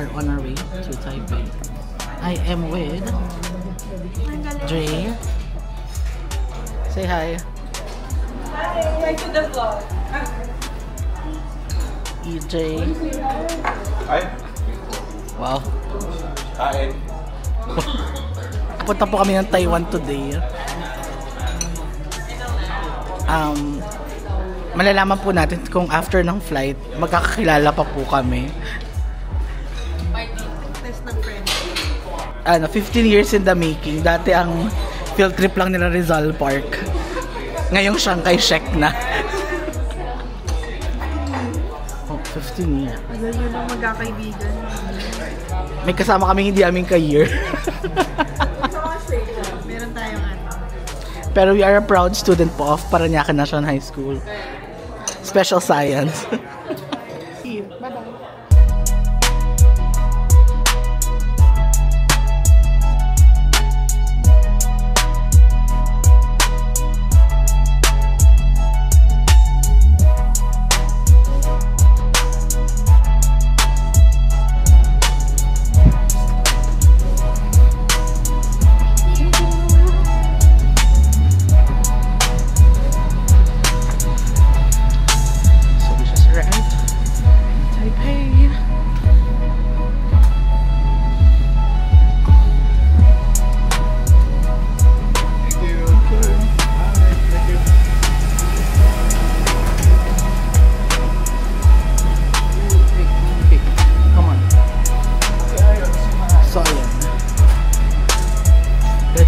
are on our way to Taipei. I am with Dre. Say hi. Hi to the vlog. EJ. Hi. Wow. Hi. Punta po kami ng Taiwan today. Malalaman po natin kung after ng flight, magkakakilala pa po kami. Test ng friendship. 15 years in the making. Dati ang field trip lang nila Rizal Park. Ngayong Chiang Kai-shek na. Oh, 15 years. Alam nyo nang magkakaibigan. May kasama kami hindi aming ka-year. Meron tayong ano. Pero we are a proud student po of Parañaque National High School. Special Science.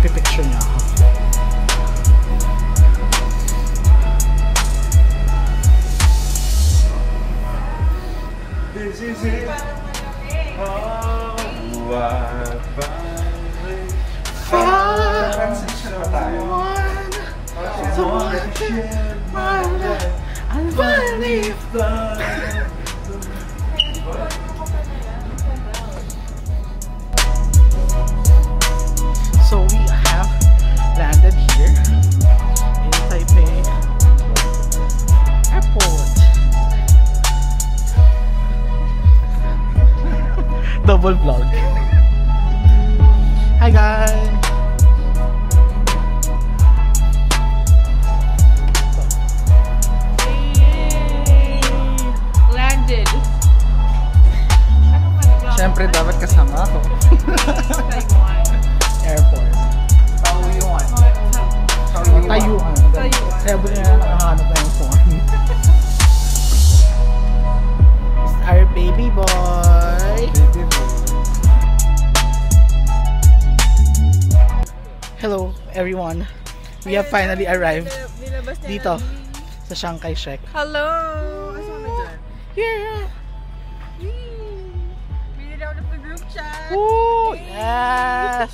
Picture niya ako. This is it. Oh, I transition pa tayo. So we have landed here in Taipei Airport. Double vlog. Hi guys. Landed. Siyempre dapat kasama ako. Taiwan. Airport. Taoyuan. Tayuan. Sabi niya nakahanap na yung phone. It's our baby boy. Hello everyone. We have finally arrived dito sa Chiang Kai-shek. Hello! Asa na dyan? Yeah. Binili ako ng group chat. Woo! Yes!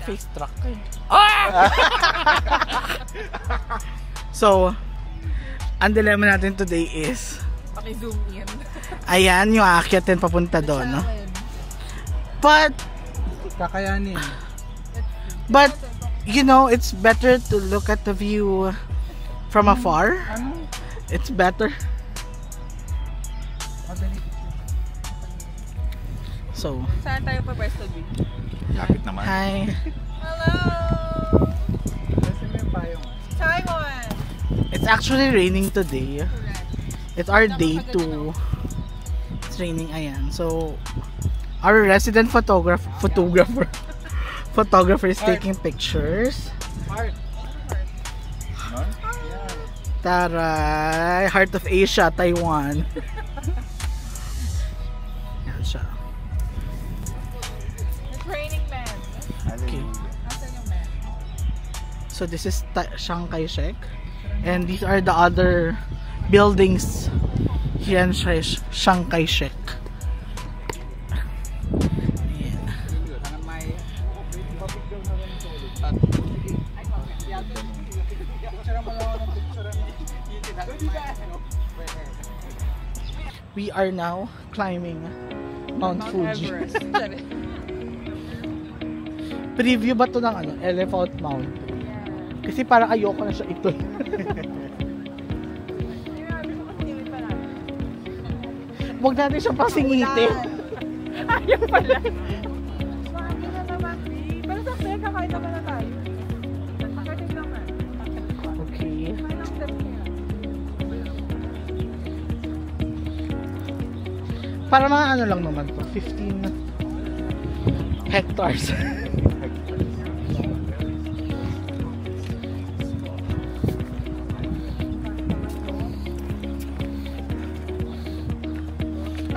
Face truck eh. Ah! So, ang dilemma natin today is Paki-zoom in. ayan yung aakyatin papunta doon, no? But Kakayanin. you know, it's better to look at the view from afar. It's better. So, Saan tayo pa pwesto, B? Lapit naman. hi. Hello! Taiwan! It's actually raining today. Correct. It's our day 2. It's raining, ayan. So, our resident photographer is taking pictures. Taray! Heart of Asia, Taiwan. Yan siya. It's raining, man. Okay. Nasaan yung man? So, this is Chiang Kai-shek. And these are the other buildings here in Chiang Kai-shek. We are now climbing Mount Fuji. Everest. Preview ba to ng ano? Elephant Mount? Kasi parang ayoko na siya ito. Huwag natin siya pasingitin. Ayaw pala. Swabe na naman, babe. Pero sa kaya kakain naman na tayo. Pagkating naman. Okay. Kain ang step niya. Para mga ano lang naman po, 15 hectares.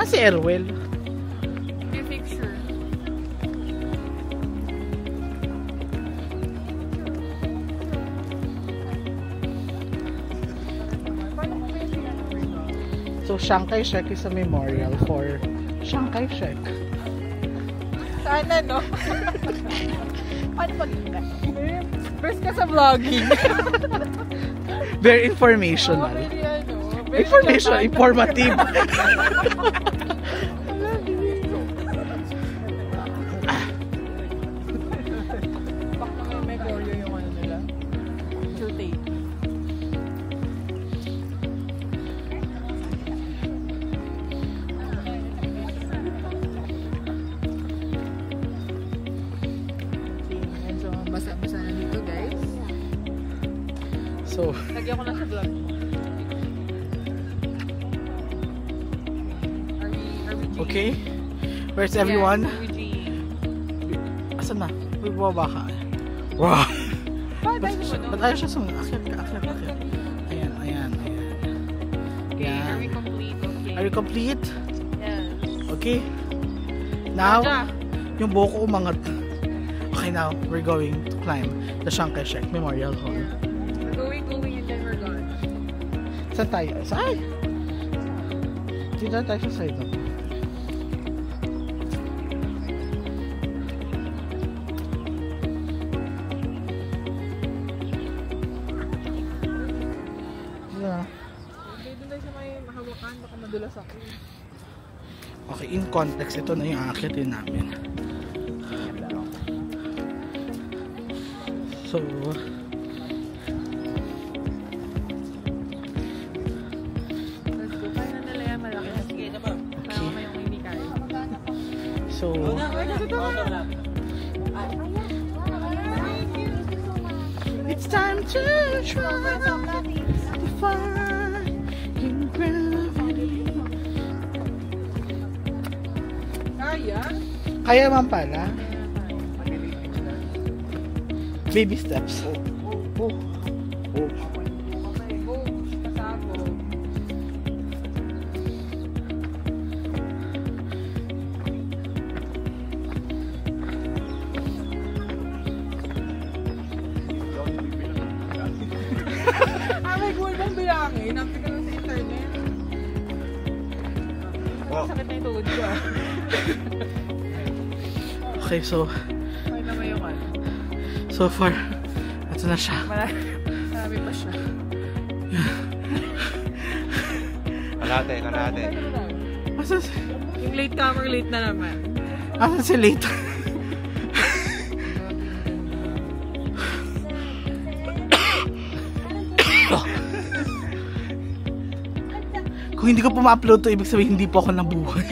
Si Erwel. May picture. So, Chiang Kai-shek is a memorial for Chiang Kai-shek. Sana, no? Paano pag... First ka sa vlogging. Very informational. Very, ano, very Information, informative. Baka may choreo yung ano nila. Chute. Medyo basa-basa na dito, guys. So, Lagyan ko na sa vlog. Are we G? okay. Where's everyone? Yeah, are we G? Asan na? May bumaba ka. Wow! Ba't ayaw siya sumunod? Akyat ka, akyat, akyat. Ayan, ayan, ayan. Okay, Yan. are we complete? Okay. Are you complete? Yes. Okay. Now, Raja. yung buhok ko umangat. Okay, now, we're going to climb the Chiang Kai-shek Memorial Hall. We're going, and then we're gone. Saan tayo? Saan? Dito na tayo sa side na. Dito na. Okay, doon tayo sa may mahawakan. Baka madulas ako. Okay, in context, ito na yung aakitin namin. So, Let's go. Kaya na nila yan malaki. Sige, diba? Para kamayong hindi kaya. so, it's time to try to find in gravity. Kaya? Kaya man pala. Baby steps. Okay, go. Kasabog. May goal bang bilangin? Nampit ka lang sa internet. Sakit na yung tuhod ko ah. Okay, so, Kaya naman yung ano. so far, ito na siya. Marami pa siya. Kalate, kalate. Asan si, Yung late comer, late na naman. asan si Lita? Kung hindi ko pa ma-upload to, ibig sabihin hindi po ako nabuhay.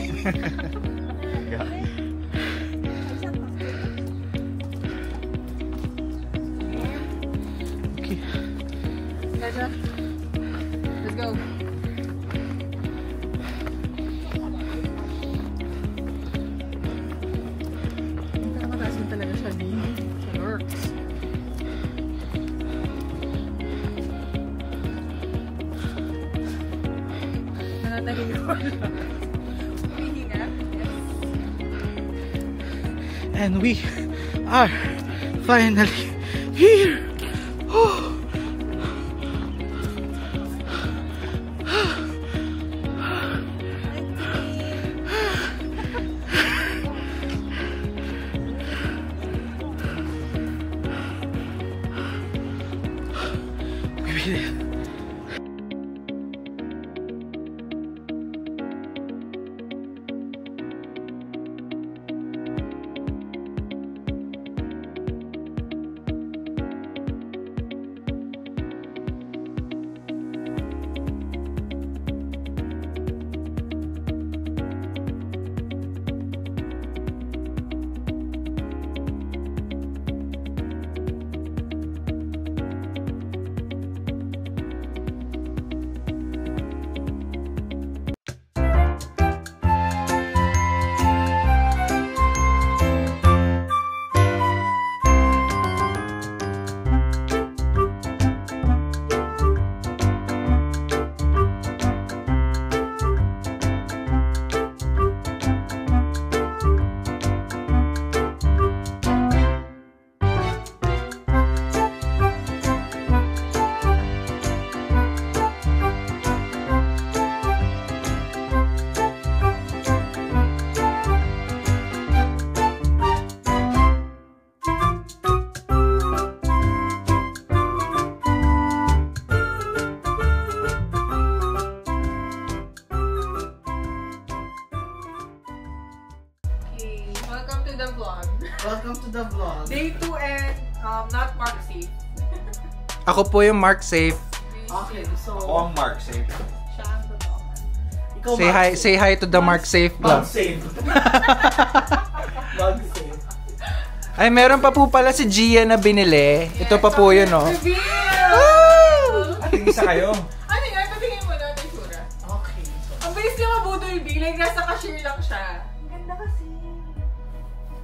Okay. Gotcha. Let's go. Mataas mo talaga siya din. Sa works. Nananahimik ko lang. Hihinga? Yes. And we are finally here. Oh. We made it. Welcome to the vlog. Day 2 and not Mark safe. Ako po yung Mark Safe. Okay, so... Ako ang Mark, safe. Siya ang totoo. Ikaw, Say hi to the Mark Safe Mag Club. save. Mag save. Ay, meron pa po pala si Gia na binili. Ito pa po yun, oh. Reveal! Tingin isa kayo. Ano yan? Patingin mo na, Natura. Okay. So, Ang bilis niya mabudol, B. Like, nasa cashier lang siya. Ang ganda kasi.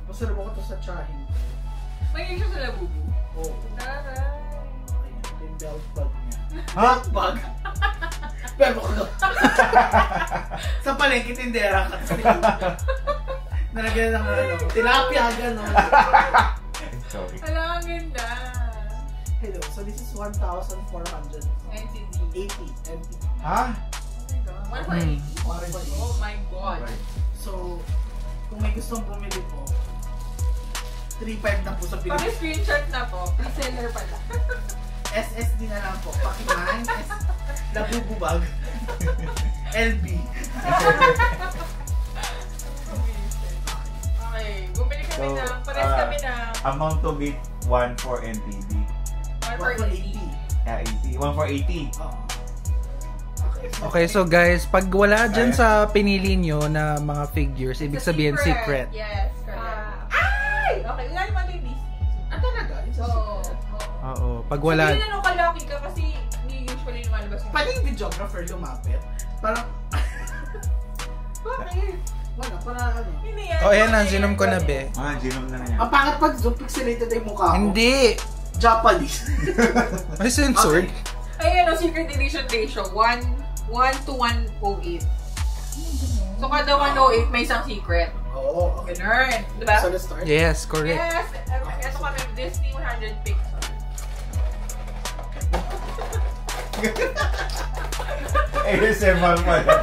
pasalubong ko to sa tsahin. Mahilig siya sa labubu. Oo. Taray. Ayan, ito yung belt bag niya. Ha? Bag? Pero ko. Sa palengke, tindera ka. Nalagyan ng ano, tilapia, gano'n. Sorry. Ala, ang ganda. Hello, so this is 1,480 NCD. NT. Ha? Oh my God. 180. Oh my God. So, kung may gustong bumili po, 3,500 na po sa Pilipinas. Paki-screenshot na po. Pre-seller pala. SSD na lang po. Pakiman, labububag, LB. Okay, bumili kami So, ng, pares kami ng Amount to beat 1 for NTD. 1 for 80. 80. 1 for 80. Oo. Okay, so guys, pag wala dyan sa pinili nyo na mga figures, ibig sabihin secret. Yes, correct. Ay! Okay, wala naman yung Disney. Ah, talaga? It's a Oo, pag Wala. wala... Sabihin na nung kalaki ka kasi hindi usually lumalabas yung... Pwede yung videographer lumapit. Parang, Bakit? wala, para ano. Hindi yan. Oh, ayan na, zinom ko na, be. Ginom na yan. Ang pangat pag zoom, pixelated na yung mukha ko. Hindi! Japanese. May censored. Ayan o, secret edition ratio. 1 to 108. So, kada 108 may isang secret. Oo, okay. Ganun. Diba? So, let's start. Yes, correct. Yes! Ito kami, Disney 100 pixels. ASMR mo. Di ba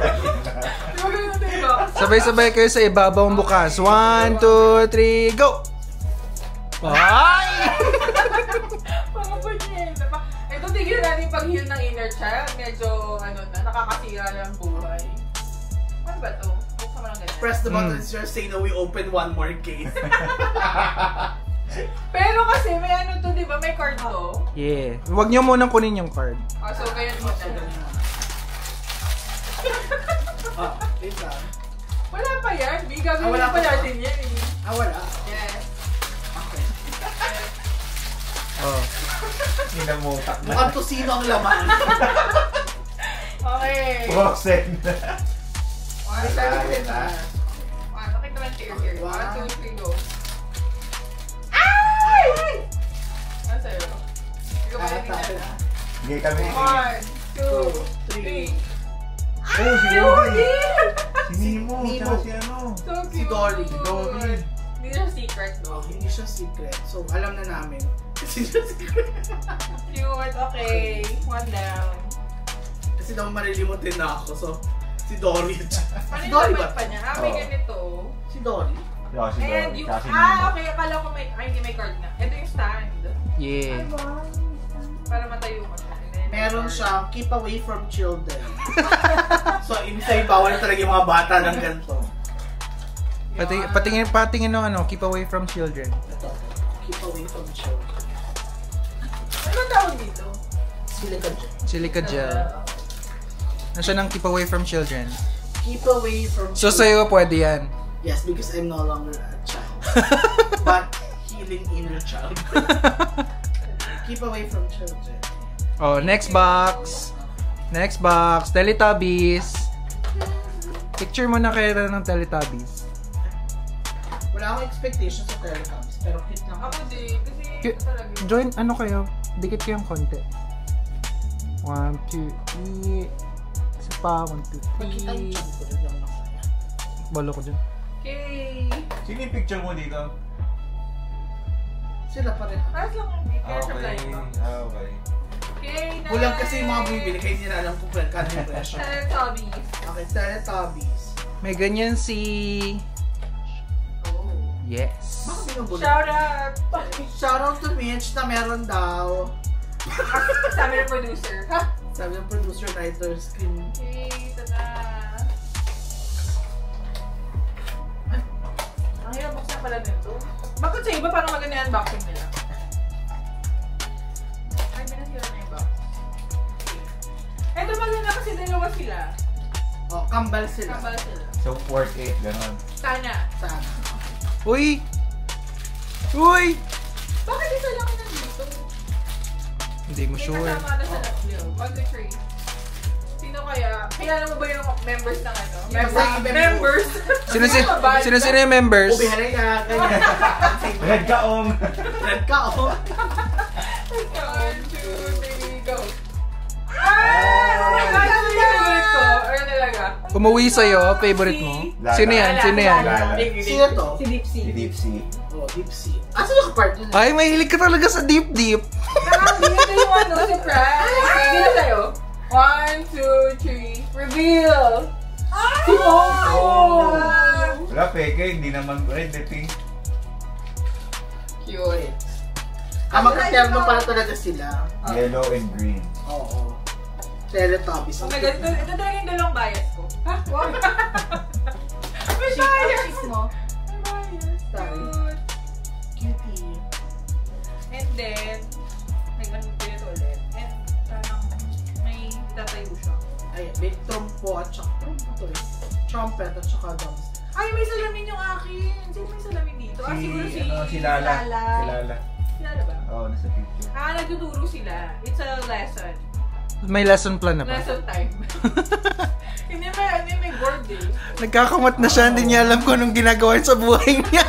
ganun na tayo? Sabay-sabay kayo sa ibabaw ang bukas. 1, 2, 3, go! Ay! Mga punyeta pa. Ito, tigil natin pag-heal ng inner child. Medyo, ano na, nakakasira ng buhay. Ano ba to? Buksan mo lang ganyan. Press the button to say na we open one more case. Pero kasi, may ano to, di ba? May card to. Yeah. Huwag nyo munang kunin yung card. Ah, so, ganyan mo na. Ah, wait lang. Wala pa yan. Bi, gagawin wala pa pa. natin yan eh. Ah, wala. Yes. Okay. Oh. Inamutak na. Mukhang tosino ang laman. Okay. Frozen. Nakita lang here. 1, 2, 3, go. Ano sa'yo? Ikaw ba Ah, natin tapos. yan? Hindi kami. 1, 2, 3. Oh, si Dory. Si Nemo. Nemo. Tsaka si ano. So cute. Si Dory. Dory. Hindi siya secret, Oh, no? hindi siya secret. So, alam na namin. Kasi siya secret. Cute, okay. 1 down. Kasi daw marilimutin na ako. So, si Dory. Ano Si yung Dory laman ba? pa niya? Ah, may Oo. ganito. Si Dory. Yeah, si And Dory. yung... Tsaka si Nemo. Ah, okay. Akala ko may... Ay, hindi may card na. Ito yung stand. Yeah. Para matayo mo siya. And then, Meron siya, keep away from children. So, ibig sabihin, bawal na talaga yung mga bata ng ganito. Patingin ng ano, keep away from children. Ito, keep away from children. Ano ba tawag dito? Silicon gel. Silica gel. Nasaan ang keep away from children? Keep away from So children. sa'yo pwede yan. Yes, because I'm no longer a child. But, healing inner child. Keep away from children. Oh, next box. Next box. Teletubbies. Picture mo na kayo ng Teletubbies. Wala akong expectation sa Teletubbies, pero hit lang Ako din. Kasi ito talaga. Join, ano kayo? Dikit kayong konti. 1, 2, 3. Isa pa, 1, 2, Makita yung 3. chan ko rin lang masaya. Balo ko dyan. Okay. Sino yung picture mo dito? Sila pa rin. Taas lang ang care sa Okay. blind box. Okay. Okay, next. Kulang kasi yung mga bumibili, kaya hindi na alam kung kano yung presyo. Teletubbies. Okay, Teletubbies. May ganyan si... Oh. Yes. Baka binubulong. Shout out! Shoutout to Mitch na meron daw. Sabi ng producer. Ha? Sabi ng producer, writer, screen. Okay, ito na. Ang hirap buksan pala nito. Bakit sa iba parang maganda yung unboxing nila? Ay, binasira na yung box. Eto maganda kasi dalawa sila. Oh, kambal sila. Kambal sila. So, worth it, gano'n. Sana. Sana. Uy! Uy! Bakit isa lang nandito? Hindi mo May sure. kasama na sa Latvia. 1, 2, 3. Sino kaya? Kilala mo ba yung members ng ano? Members? Sino yung members? Ubiharay ka. Ganyan. Red kaong! Red ka, oh. 1, 2, 3, go. Ah! Oh my God! Ano yung favorite ko? Ano talaga? Umuwi sa'yo, favorite mo? Lala. Sino yan? Sino yan? Lala. Sino to? Si Dipsy. Si Dipsy. Oh, Deep Sea. Asa yung partner? Ay, mahilig ka talaga sa deep. Grabe, ito yung ano, surprise. Sino sa'yo? 1, 2, 3, reveal! Si Momo! Wala, peke. Hindi naman red, pink. Cute. Magka-terno pala talaga sila. Yellow and green. Oo. Teletubbies. Oh my God, ito talaga yung dalawang bias ko. Ha? Wow! May bias! mo. May bias. Sorry. Cute. Cutie. And then, nag-ano din ito ulit. And parang may tatayo siya. Ay, may trompo at saka trumpet at saka drums. Ay, may salamin yung akin. Sino may salamin dito? Ah, siguro si... Si Lala. Si Lala. Si Lala ba? Oo, nasa picture. Ah, nagtuturo sila. It's a lesson. May lesson plan na ba? Lesson time. Hindi may board eh. Nagkakamot na siya, hindi niya alam kung anong ginagawa sa buhay niya.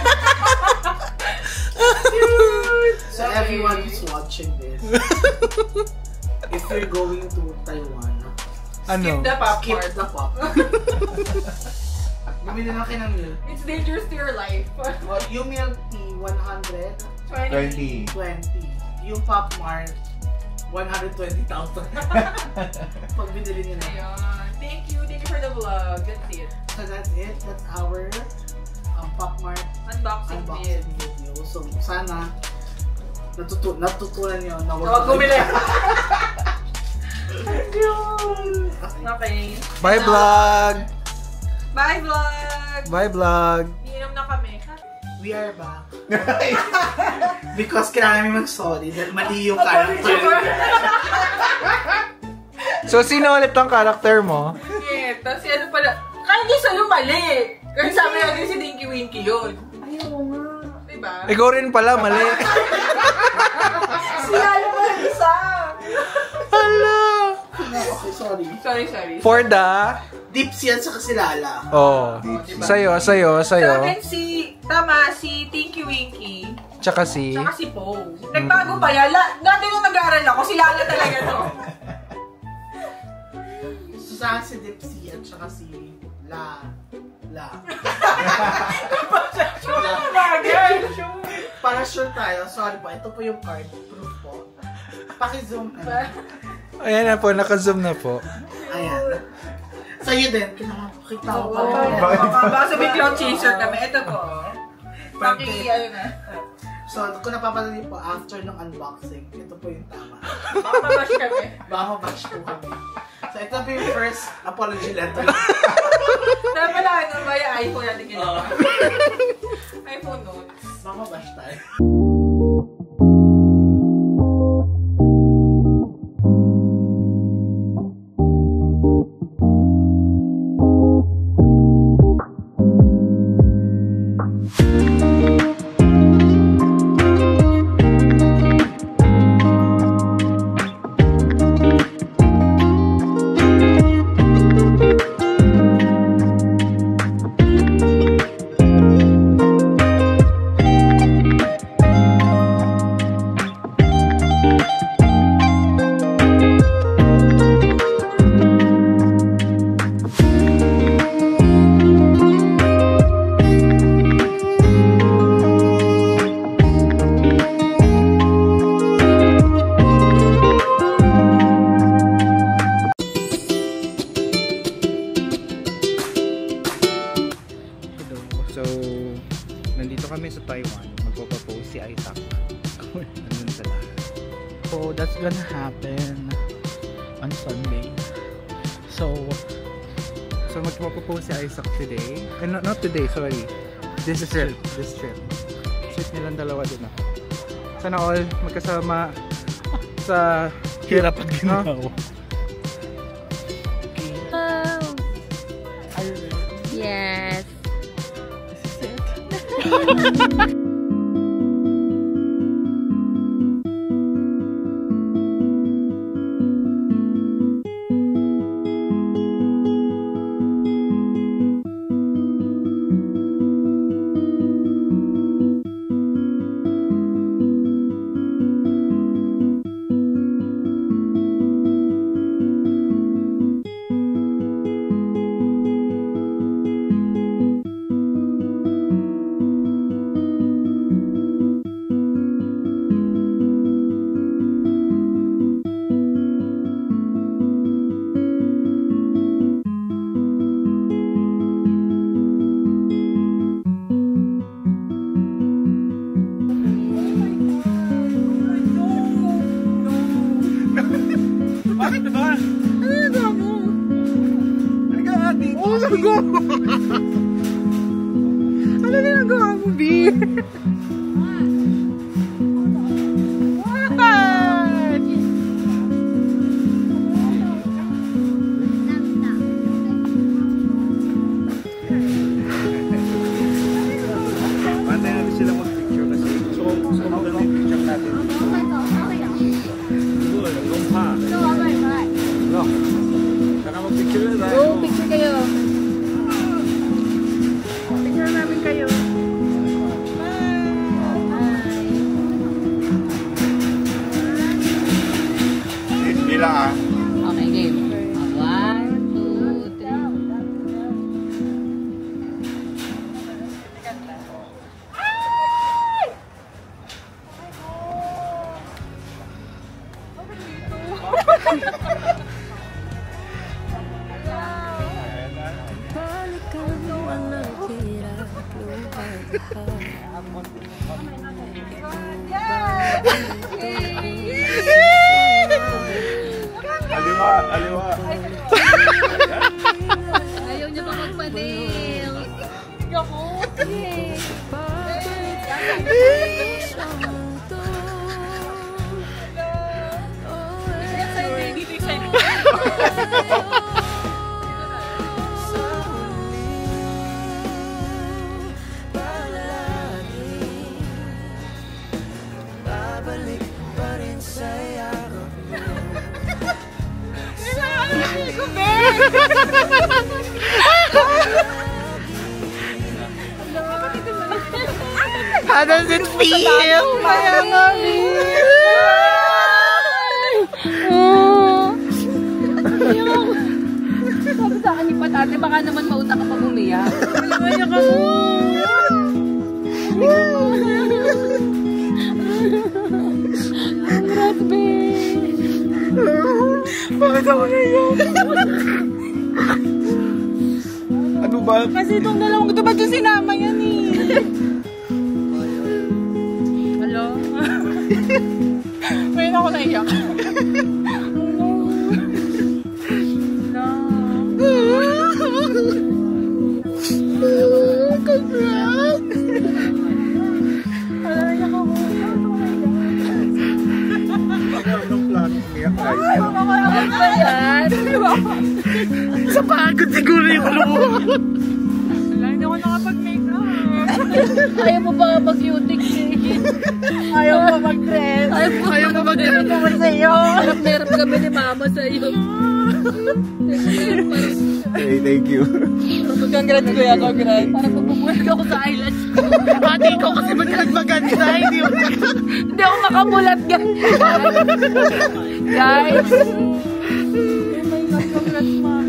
So everyone who's watching this, if you're going to Taiwan, Skip the pop skip part. the pop. Bumili na kayo ng milk. It's dangerous to your life. Well, yung milk tea, 100, 20. 20. Yung Pop Mart, 120,000. Pag binili nyo na. Ayun. Thank you for the vlog. That's it. So that's it. That's our Pop Mart Unboxing unboxing vid. video. So sana natutunan nyo na Huwag bumili. Yun. Okay. Bye vlog! Bye vlog! Bye vlog! Iinom na kami. We are back. Because kailangan namin mag-sorry dahil mali yung character. So, sino ulit ang character mo? Yeah, tapos ano pala, hindi sa'yo mali. Kasi sabi natin si Dinky Winky yun. Ayaw nga. Diba? Ikaw rin pala, mali. Si Lala pala isa. Hala! Okay, sorry. Sorry. For the... Deep Sea at saka si Lala. Oh. Diba? Sa'yo. Sa akin si Tinky Winky, Tsaka si... tsaka si Poe. Nagbago pa yan. Dati nung nag-aaral ako, si Lala talaga to. So sa akin si Deep Sea at saka si La. Para sure tayo, sorry po, ito po yung card. Proof po. Paki-zoom na. Ayan na po, naka-zoom na po. Ayan. Sa'yo din, kita ko pa. Baka sabihin cloud chaser kami. Ito po. Ano na. So, kung napapansin po, after ng unboxing, ito po yung tama. Baka mabash kami. Baka mabash po kami. So, ito po yung first apology letter. Dapat pala, via iPhone natin ginawa. iPhone notes. Baka mabash tayo. So, nandito kami sa Taiwan. Magpapapose si Isaac. Nandun sa lahat. So, that's gonna happen on Sunday. So magpapapose si Isaac today. Not today, sorry. This trip. So, nilang dalawa din ako. Sana all magkasama sa Hirap at ginawa. Yes. Bakit ba? Ano ginagawa mo, B? What? Pantay natin sila mag-picture kasi gusto ko maganda yung picture natin. Good, lumpa. No. Saka mag-picture na tayo. Oh, picture kayo. Picture namin kayo. Bilang ah. Okay, game. 1, 2, 3. Aliwa, aliwa. Ayaw niya pa magpa-nail. Ako. How does it feel? Kaya nga, Sabi sa akin ni Patate, baka naman mauta ka pag umiyak. Kaya ka mo. Congrats, babe! Bakit ako naiyak? Ano ba? Kasi itong dalawang ito, ba't yung sinama yan eh? Hello? Ngayon ako naiyak. Anong plano umiyak tayo? Ano ba yan? Sa pagod siguro yung ano mo. Wala, hindi ako nakapag-makeup. Ayaw mo ba mag-cutic eh? Ayaw mo mag-dress. Ayaw mo mag-dress. Ayaw mo sa'yo. Harap kami ni Mama sa'yo. Hey, thank you. Congrats, kuya. Congrats. Parang pagbubuhat ako sa eyelash ko. Pati ikaw kasi maganda. Hindi ako makamulat, guys. Guys. Oh my God, congrats, ma'am.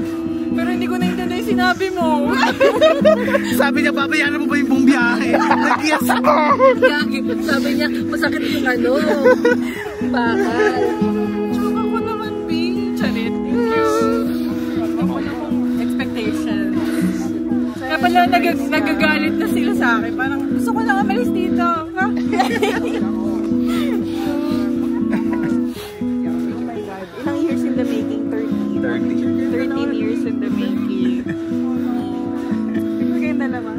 Pero hindi ko naintindihan yung sinabi mo. Sabi niya, babayaran mo ba yung buong biyahe? Nag-yes ako. Sabi niya, masakit yung ano. Bakal. Joke ako naman, B. Charit. Thank you. Ako na kong expectations. Kaya pala nagagalit na sila sa akin. Parang gusto ko lang amalis dito. Ha? Ilang years in the making? 13. 13 years in the making. Maganda naman.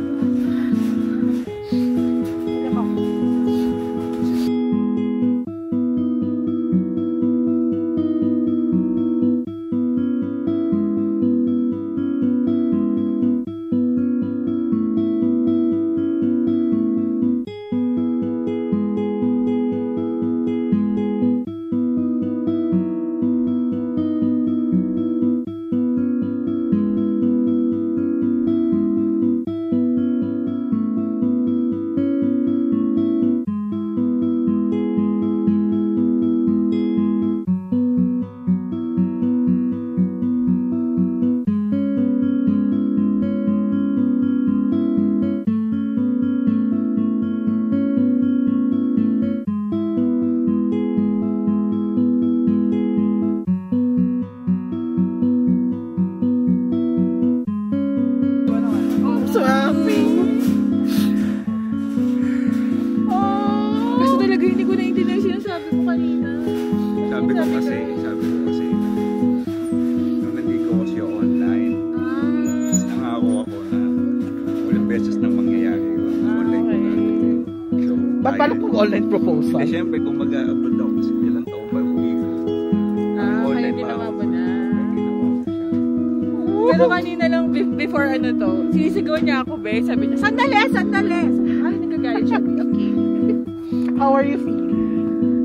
online proposal. Eh, syempre, kung mag-abroad ako kasi ilang taon pa yung week. Kaya ginawa mo na. Pero kanina lang, before ano to, sinisigaw niya ako, be. Sabi niya, sandali! Ay, nagagalit siya. Okay. How are you feeling?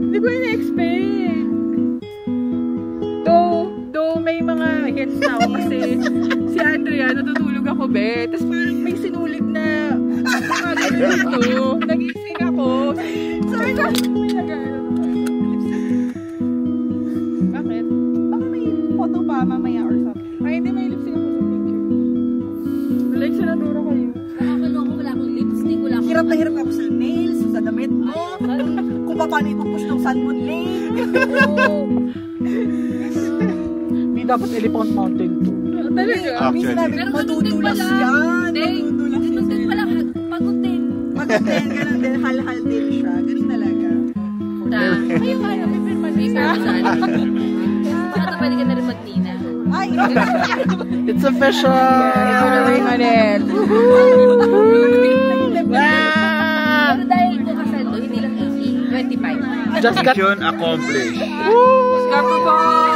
Hindi ko na-expect. Though may mga hints na ako kasi si Andrea, natutulog ako, be. Tapos parang may sinulid na dito. Nagising ako. Sabi ko, may nag-aaral ako. Bakit? Baka may photo pa mamaya or something. Ay, hindi, may lipstick ako sa picture. Like, sinadura kayo. Nakakaloko, wala akong lipstick, wala akong... Hirap na hirap ako sa nails, sa damit mo. Kung paano ipupush ng Sunmoon Lake. Hindi dapat Elephant Mountain to. Talaga? Minsan namin, Pero madudulas yan. Madudulas din pala. Pagutin. Pag-ten, ganun din, hal-hal din siya. Ganun talaga. Kayo kaya, may permasan. Baka pwede ka na rin mag-nina. Ay! It's official! Ito na rin ulit. Pero dahil po kasal to, hindi lang 18, 25. Just got... Mission accomplished. Kapo po!